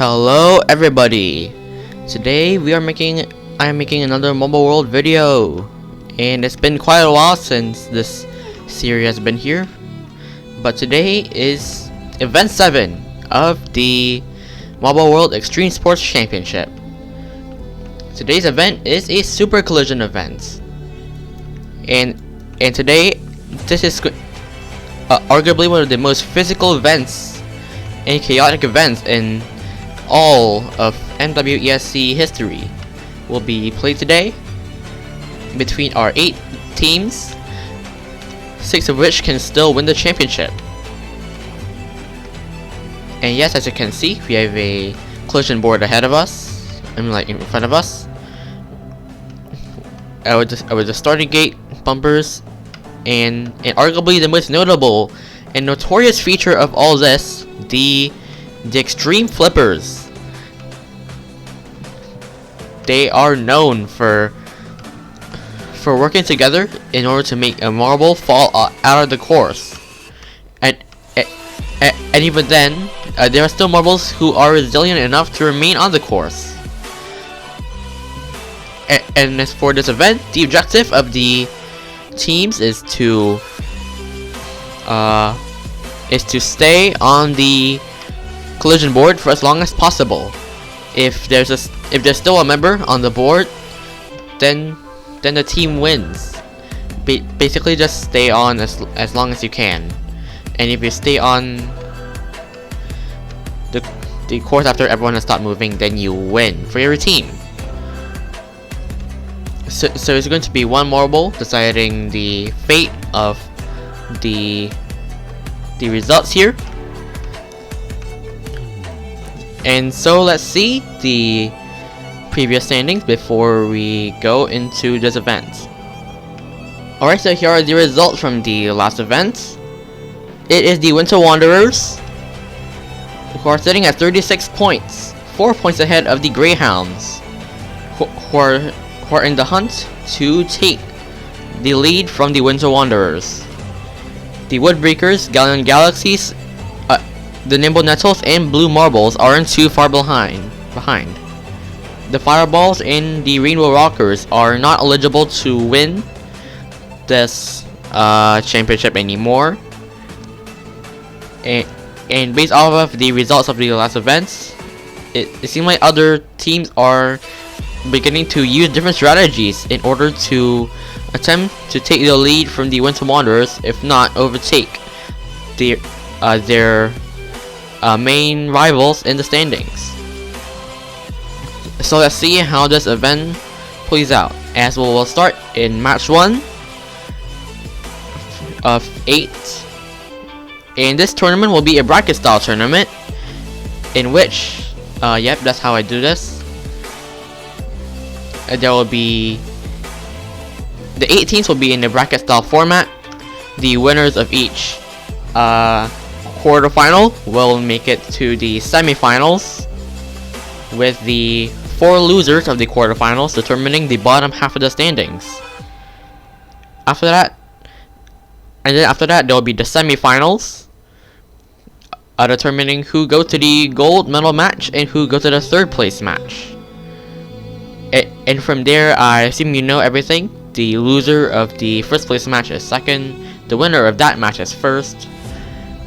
Hello everybody. Today I am making another Mobile World video, and it's been quite a while since this series has been here. But today is event 7 of the Mobile World Extreme Sports Championship. Today's event is a super collision event. And today this is arguably one of the most physical events and chaotic events in all of MWESC history. Will be played today between our 8 teams, 6 of which can still win the championship. And yes, as you can see, we have a collision board ahead of us, in front of us. With the starting gate, bumpers, and arguably the most notable and notorious feature of all this, the extreme flippers. They are known for working together in order to make a marble fall out of the course, and even then, there are still marbles who are resilient enough to remain on the course. And as for this event, the objective of the teams is to stay on the collision board for as long as possible. If there's still a member on the board, then the team wins. Basically, just stay on as long as you can. And if you stay on the course after everyone has stopped moving, then you win for your team. So it's going to be one marble deciding the fate of the results here. And so let's see the previous standings before we go into this event. Alright, so here are the results from the last event. It is the Winter Wanderers, who are sitting at 36 points, 4 points ahead of the Greyhounds, who are in the hunt to take the lead from the Winter Wanderers. The Woodbreakers, Galleon Galaxies, the Nimble Nettles, and Blue Marbles aren't too far behind. The Fireballs and the Rainbow Rockers are not eligible to win this championship anymore. And based off of the results of the last events, it seems like other teams are beginning to use different strategies in order to attempt to take the lead from the Winter Wanderers, if not overtake their main rivals in the standings. So let's see how this event plays out, as we'll start in match 1 of 8. And this tournament will be a bracket style tournament, in which yep, that's how I do this. There will be the 8 teams will be in the bracket style format. The winners of each quarterfinal will make it to the semifinals, with the 4 losers of the quarterfinals determining the bottom half of the standings. After that there will be the semifinals, determining who go to the gold medal match and who go to the 3rd place match. And from there, I assume you know everything. The loser of the 1st place match is 2nd. The winner of that match is 1st.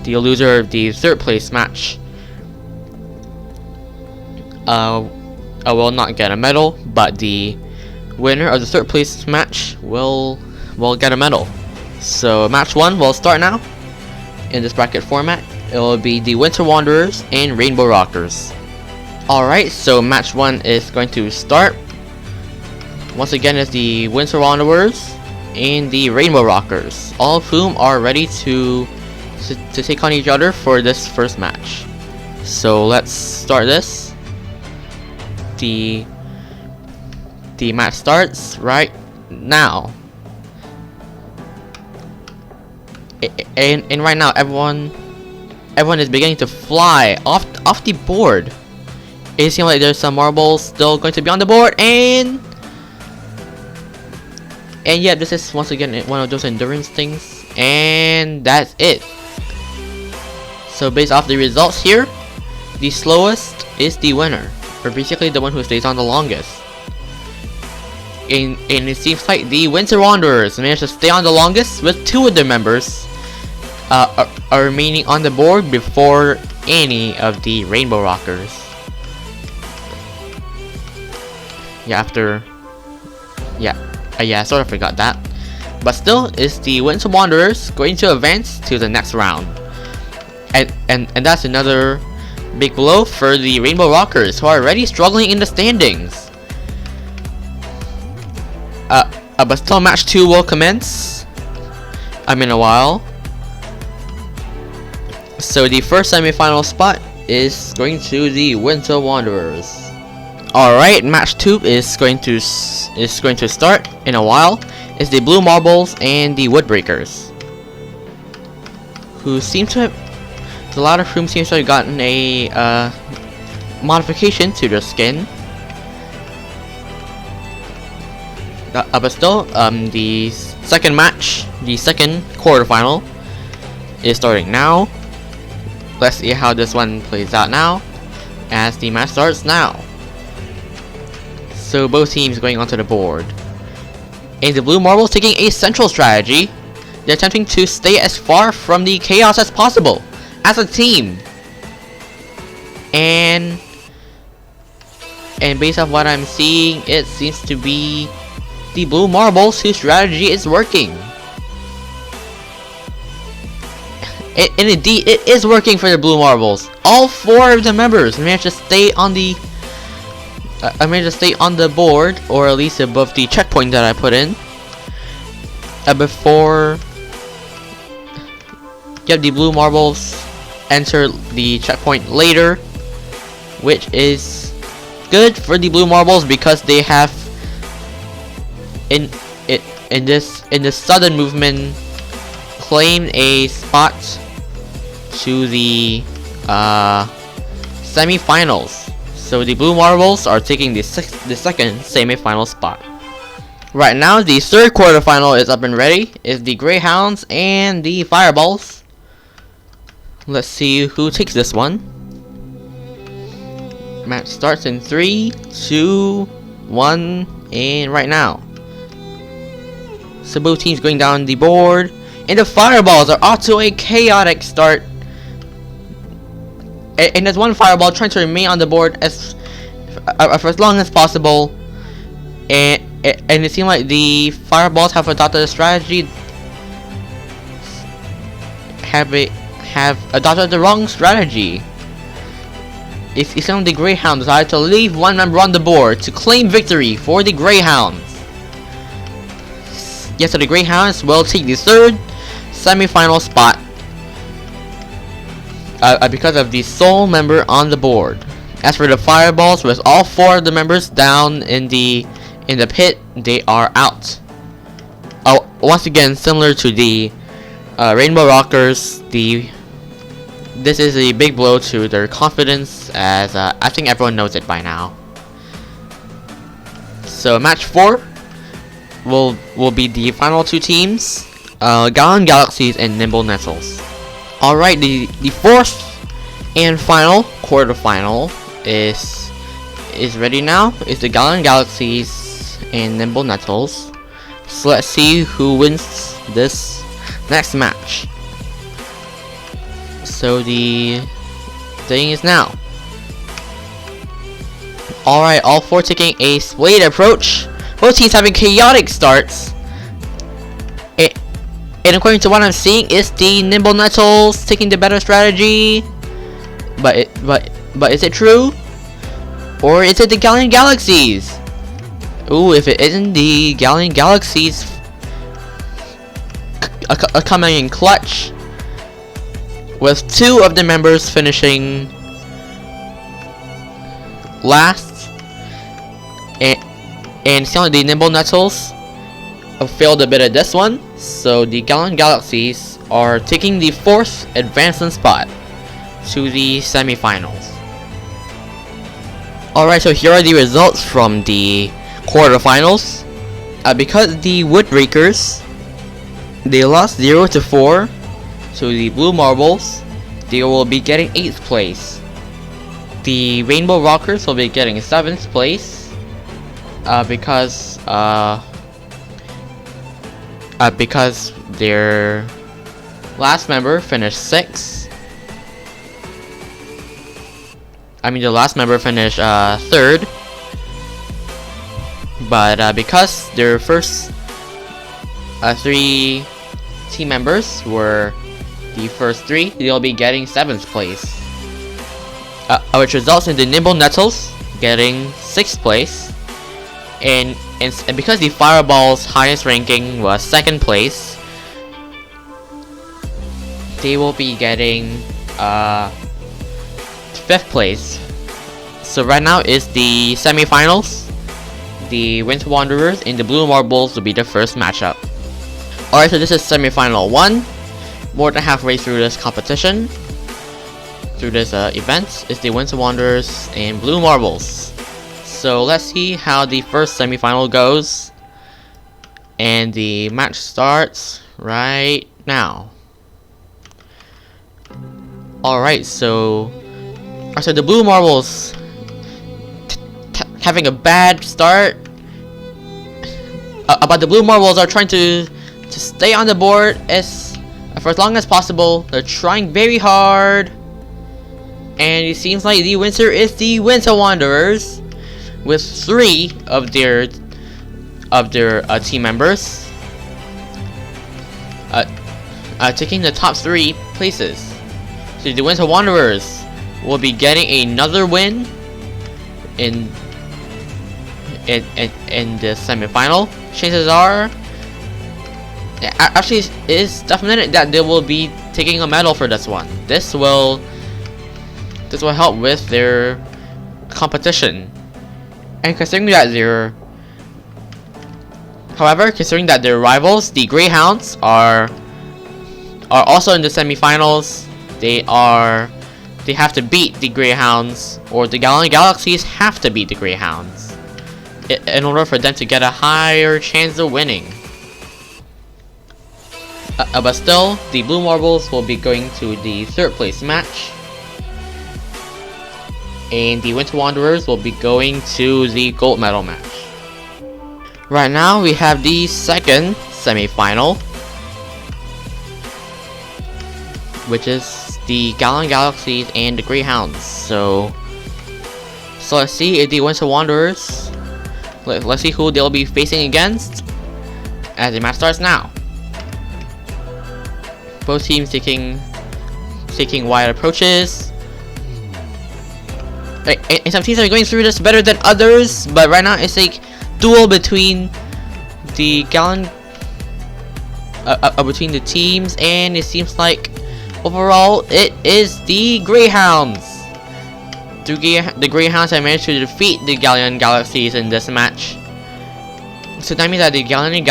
The loser of the 3rd place match will not get a medal, but the winner of the 3rd place match will get a medal. So match 1 will start now. In this bracket format, it will be the Winter Wanderers and Rainbow Rockers. Alright, so match 1 is going to start. Once again, it's the Winter Wanderers and the Rainbow Rockers, all of whom are ready to take on each other for this first match. So let's start this. The match starts right now. And right now, everyone is beginning to fly off the board. It seems like there's some marbles still going to be on the board, and yeah, this is once again one of those endurance things, and that's it. So based off the results here, the slowest is the winner, or basically the one who stays on the longest. And it seems like the Winter Wanderers managed to stay on the longest, with 2 of their members are remaining on the board before any of the Rainbow Rockers. Yeah, I sort of forgot that. But still, is the Winter Wanderers going to advance to the next round? And that's another big blow for the Rainbow Rockers, who are already struggling in the standings. But still, match 2 will commence in a while. So the first semi-final spot is going to the Winter Wanderers. Alright, match 2 is going to start in a while. It's the Blue Marbles and the Woodbreakers, who seem to have, the latter of whom seems to have gotten a modification to their skin. But still, the second match, the second quarterfinal, is starting now. Let's see how this one plays out now, as the match starts now. So both teams going onto the board. And the Blue Marbles taking a central strategy. They're attempting to stay as far from the chaos as possible as a team. And based off what I'm seeing, it seems to be the Blue Marbles whose strategy is working. And indeed, it is working for the Blue Marbles. All 4 of the members managed to stay on the board, or at least above the checkpoint that I put in. Before the Blue Marbles enter the checkpoint later, which is good for the Blue Marbles because they have in this sudden movement claimed a spot to the semi-finals. So the Blue Marbles are taking the second semi-final spot. Right now, the third quarterfinal is up and ready. It's the Greyhounds and the Fireballs. Let's see who takes this one. Match starts in 3, 2, 1, and right now. So both teams going down the board, and the Fireballs are off to a chaotic start. And there's one Fireball trying to remain on the board for as long as possible, and it seems like the Fireballs have adopted a strategy, have adopted the wrong strategy. It seems like the Greyhounds decided to leave one member on the board to claim victory for the Greyhounds. Yes, so the Greyhounds will take the third semi-final spot because of the sole member on the board. As for the Fireballs, with all 4 of the members down in the pit, they are out. Once again, similar to the Rainbow Rockers, this is a big blow to their confidence, as I think everyone knows it by now. So match 4 will be the final 2 teams, Gallon Galaxies and Nimble Nettles. Alright, the fourth and final quarterfinal is ready now. It's the Gallon Galaxies and Nimble Nettles. So let's see who wins this next match. So the thing is now. Alright, all 4 taking a splayed approach. Both teams having chaotic starts. And according to what I'm seeing, it's the Nimble Nettles taking the better strategy. But is it true? Or is it the Gallon Galaxies? Ooh, if it isn't the Gallon Galaxies coming in clutch, with 2 of the members finishing last, and some of the Nimble Nettles have failed a bit at this one. So the Gallon Galaxies are taking the 4th advancement spot to the semi-finals. Alright, so here are the results from the quarterfinals. Because the Woodbreakers, they lost 0-4 to the Blue Marbles, they will be getting 8th place. The Rainbow Rockers will be getting 7th place because their last member finished 6th. I mean, the last member finished 3rd, but because their first 3 team members were the first 3, they'll be getting 7th place, which results in the Nimble Nettles getting 6th place, and because the Fireball's highest ranking was 2nd place, they will be getting 5th place. So right now is the semi-finals. The Winter Wanderers and the Blue Marbles will be the first matchup. Alright, so this is semi-final 1. More than halfway through this competition, through this event, is the Winter Wanderers and Blue Marbles. So let's see how the first semi-final goes. And the match starts right now. Alright, so the Blue Marbles having a bad start. But the Blue Marbles are trying to stay on the board for as long as possible. They're trying very hard, and it seems like the winner is the Winter Wanderers, with 3 of their team members taking the top 3 places. So the Winter Wanderers will be getting another win in the semi-final. Chances are, actually, it is definite that they will be taking a medal for this one. This will help with their competition. And considering that considering that their rivals, the Greyhounds, are also in the semi-finals, they have to beat the Greyhounds, or the Gallant Galaxies have to beat the Greyhounds in order for them to get a higher chance of winning. But still, the Blue Marbles will be going to the 3rd place match, and the Winter Wanderers will be going to the gold medal match. Right now, we have the 2nd semi-final, which is the Gallant Galaxies and the Greyhounds. So let's see if the Winter Wanderers. Let's see who they'll be facing against as the match starts now. Both teams taking wide approaches. And some teams are going through this better than others, but right now it's like duel between the between the teams, and it seems like overall it is the Greyhounds. The Greyhounds have managed to defeat the Gallant Galaxies in this match. So that means that the Gallant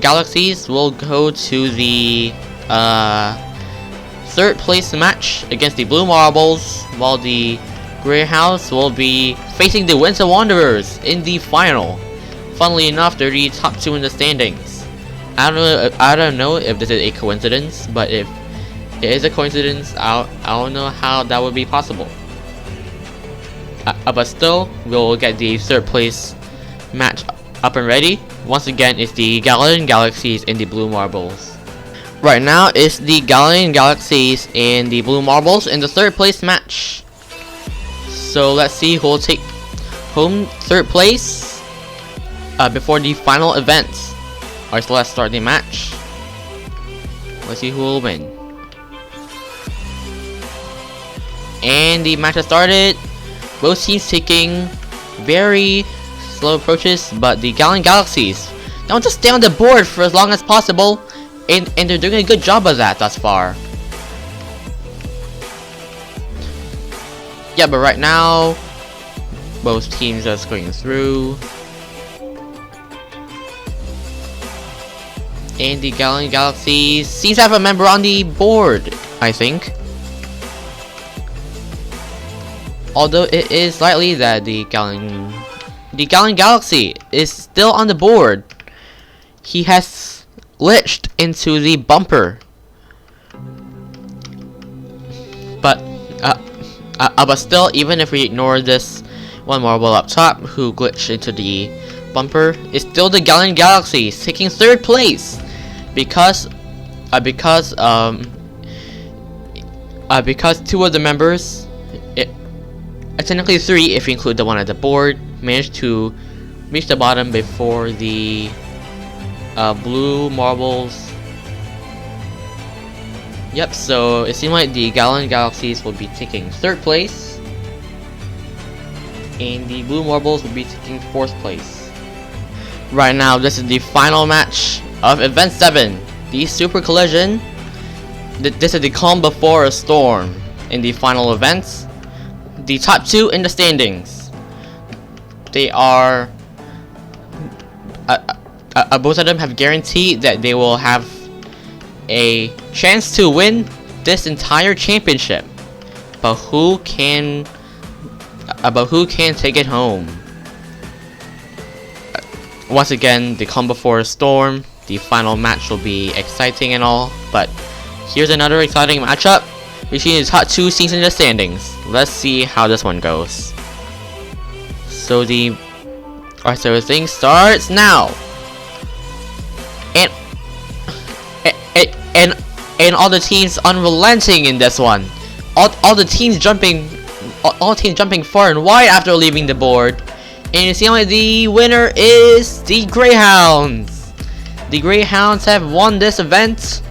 Galaxies will go to the 3rd place match against the Blue Marbles, while the Greyhounds will be facing the Winter Wanderers in the final. Funnily enough, they're the top 2 in the standings. I don't know if this is a coincidence, but if it is a coincidence, I don't know how that would be possible. But still, we'll get the 3rd place match up and ready. Once again, it's the Gallant Galaxies and the Blue Marbles. Right now, it's the Gallant Galaxies and the Blue Marbles in the 3rd place match. So let's see who will take home 3rd place before the final event. Alright, so let's start the match. Let's see who will win. And the match has started. Both teams taking very slow approaches, but the Gallant Galaxies, they want to stay on the board for as long as possible, and they're doing a good job of that thus far. Yeah, but right now, both teams are just going through. And the Gallant Galaxies seems to have a member on the board, I think. Although it is likely that the Gallant Galaxy is still on the board. He has glitched into the bumper. But But still, even if we ignore this one marble up top who glitched into the bumper, it's still the Galleon Galaxies taking 3rd place because 2 of the members, technically 3 if you include the one at the board, managed to reach the bottom before the blue marbles. Yep, so it seems like the Galleon Galaxies will be taking 3rd place, and the blue marbles will be taking 4th place. Right now, this is the final match of Event 7, the Super Collision. This is the calm before a storm in the final events. The top 2 in the standings. They are both of them have guaranteed that they will have a chance to win this entire championship, but who can take it home? Once again, the calm before a storm. The final match will be exciting and all, but here's another exciting matchup between the top 2 teams in the standings. Let's see how this one goes. So the thing starts now. And all the teams unrelenting in this one. All teams jumping far and wide after leaving the board. And it seems like the winner is the Greyhounds. The Greyhounds have won this event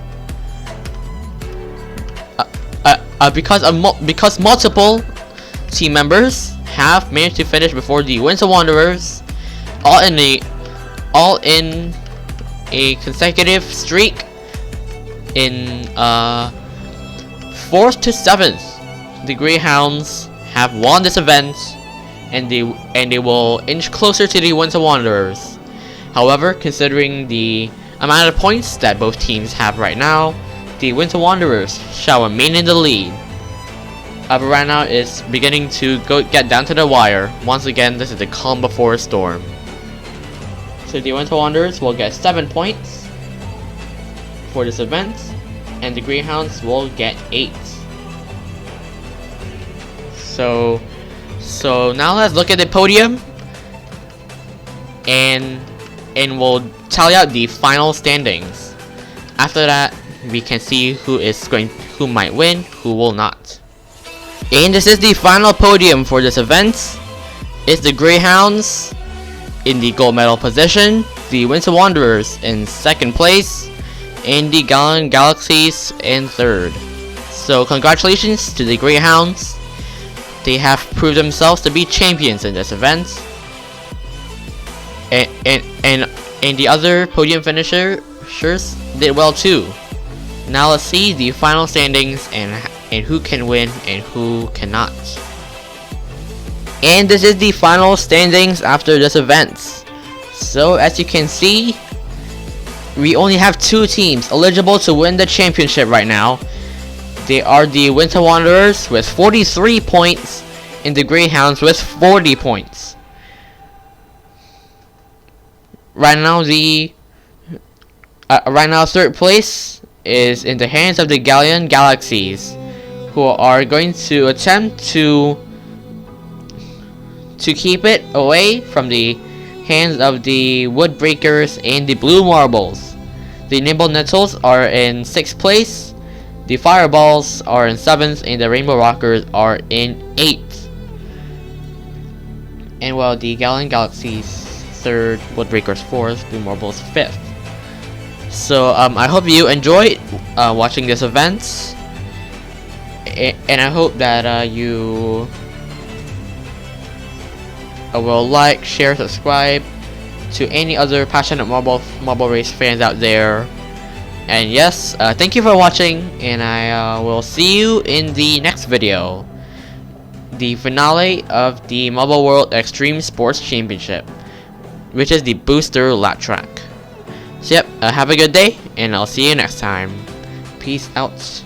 because multiple team members have managed to finish before the Winter Wanderers, all in a consecutive streak in 4th to 7th. The Greyhounds have won this event, and they will inch closer to the Winter Wanderers. However, considering the amount of points that both teams have right now, the Winter Wanderers shall remain in the lead. But right now it's beginning to get down to the wire. Once again, this is the calm before a storm. So the Winter Wanderers will get 7 points for this event, and the Greyhounds will get 8. So now let's look at the podium, and we'll tally out the final standings. After that, we can see who might win, who will not. And this is the final podium for this event. It's the Greyhounds in the gold medal position, the Winter Wanderers in 2nd place, and the Galleon Galaxies in 3rd. So congratulations to the Greyhounds. They have proved themselves to be champions in this event. And the other podium finishers did well too. Now let's see the final standings and who can win and who cannot. And this is the final standings after this event. So as you can see, we only have 2 teams eligible to win the championship right now. They are the Winter Wanderers with 43 points and the Greyhounds with 40 points. Right now 3rd place is in the hands of the Galleon Galaxies, who are going to attempt to keep it away from the hands of the Woodbreakers and the Blue Marbles. The Nimble Nettles are in 6th place, the Fireballs are in 7th, and the Rainbow Rockers are in 8th. And while the Galleon Galaxies 3rd, Woodbreakers 4th, Blue Marbles 5th. So I hope you enjoyed watching this event, and I hope that you will like, share, subscribe to any other passionate marble race fans out there. And yes, thank you for watching, and I will see you in the next video, the finale of the Marble World Extreme Sports Championship, which is the booster lap track. So yep, have a good day, and I'll see you next time. Peace out.